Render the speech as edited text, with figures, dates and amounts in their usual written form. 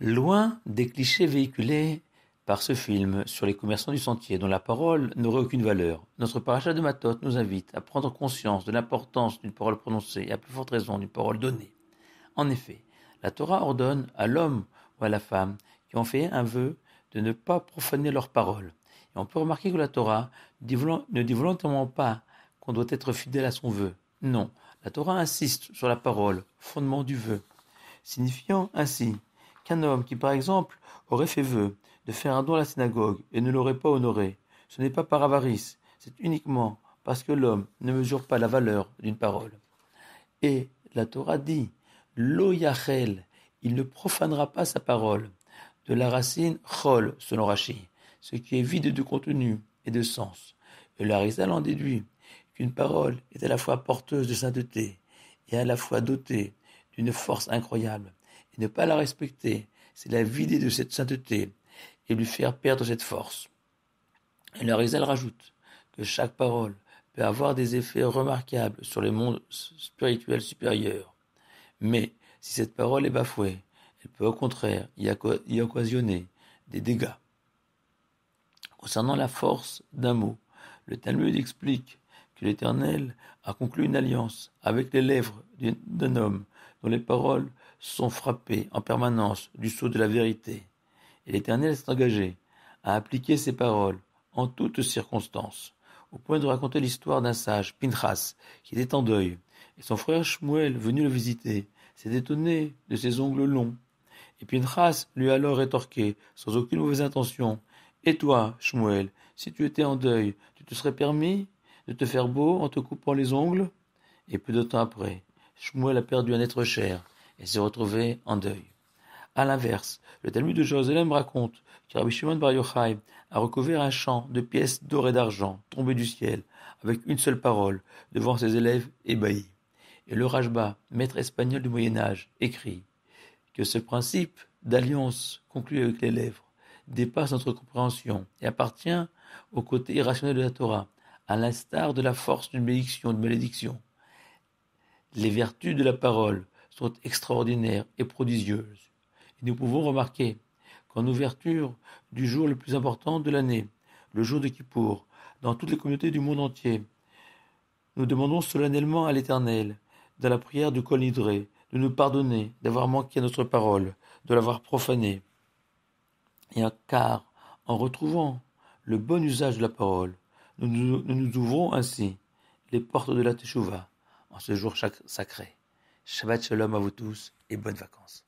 Loin des clichés véhiculés par ce film sur les commerçants du sentier dont la parole n'aurait aucune valeur, notre paracha de Matot nous invite à prendre conscience de l'importance d'une parole prononcée et à plus forte raison d'une parole donnée. En effet, la Torah ordonne à l'homme ou à la femme qui ont fait un vœu de ne pas profaner leur parole. Et on peut remarquer que la Torah ne dit volontairement pas qu'on doit être fidèle à son vœu. Non, la Torah insiste sur la parole, fondement du vœu, signifiant ainsi qu'un homme qui, par exemple, aurait fait vœu de faire un don à la synagogue et ne l'aurait pas honoré, ce n'est pas par avarice, c'est uniquement parce que l'homme ne mesure pas la valeur d'une parole. Et la Torah dit, Lo yachel, il ne profanera pas sa parole, de la racine chol, selon Rashi, ce qui est vide de contenu et de sens. Et l'Arizal en déduit qu'une parole est à la fois porteuse de sainteté et à la fois dotée d'une force incroyable. Et ne pas la respecter, c'est la vider de cette sainteté et lui faire perdre cette force. Et l'Arizal rajoute que chaque parole peut avoir des effets remarquables sur les mondes spirituels supérieurs. Mais si cette parole est bafouée, elle peut au contraire y occasionner des dégâts. Concernant la force d'un mot, le Talmud explique que l'Éternel a conclu une alliance avec les lèvres d'un homme dont les paroles sont frappées en permanence du sceau de la vérité. Et l'Éternel s'est engagé à appliquer ces paroles en toutes circonstances, au point de raconter l'histoire d'un sage, Pinchas, qui était en deuil, et son frère Shmuel, venu le visiter, s'est étonné de ses ongles longs. Et Pinchas lui a alors rétorqué, sans aucune mauvaise intention, « Et toi, Shmuel, si tu étais en deuil, tu te serais permis de te faire beau en te coupant les ongles ?» Et peu de temps après, Shmuel a perdu un être cher et s'est retrouvé en deuil. À l'inverse, le Talmud de Jérusalem raconte que Rabbi Shimon Bar Yochai a recouvert un champ de pièces d'or et d'argent tombées du ciel avec une seule parole devant ses élèves ébahis. Et le Rajba, maître espagnol du Moyen-Âge, écrit que ce principe d'alliance conclue avec les lèvres dépasse notre compréhension et appartient au côté irrationnel de la Torah, à l'instar de la force d'une bénédiction, de malédiction. Les vertus de la parole sont extraordinaires et prodigieuses. Et nous pouvons remarquer qu'en ouverture du jour le plus important de l'année, le jour de Kippour, dans toutes les communautés du monde entier, nous demandons solennellement à l'Éternel, dans la prière du Kol Nidré, de nous pardonner d'avoir manqué à notre parole, de l'avoir profanée. Et car, en retrouvant le bon usage de la parole, nous ouvrons ainsi les portes de la Teshuvah en ce jour sacré. Shabbat Shalom à vous tous et bonnes vacances.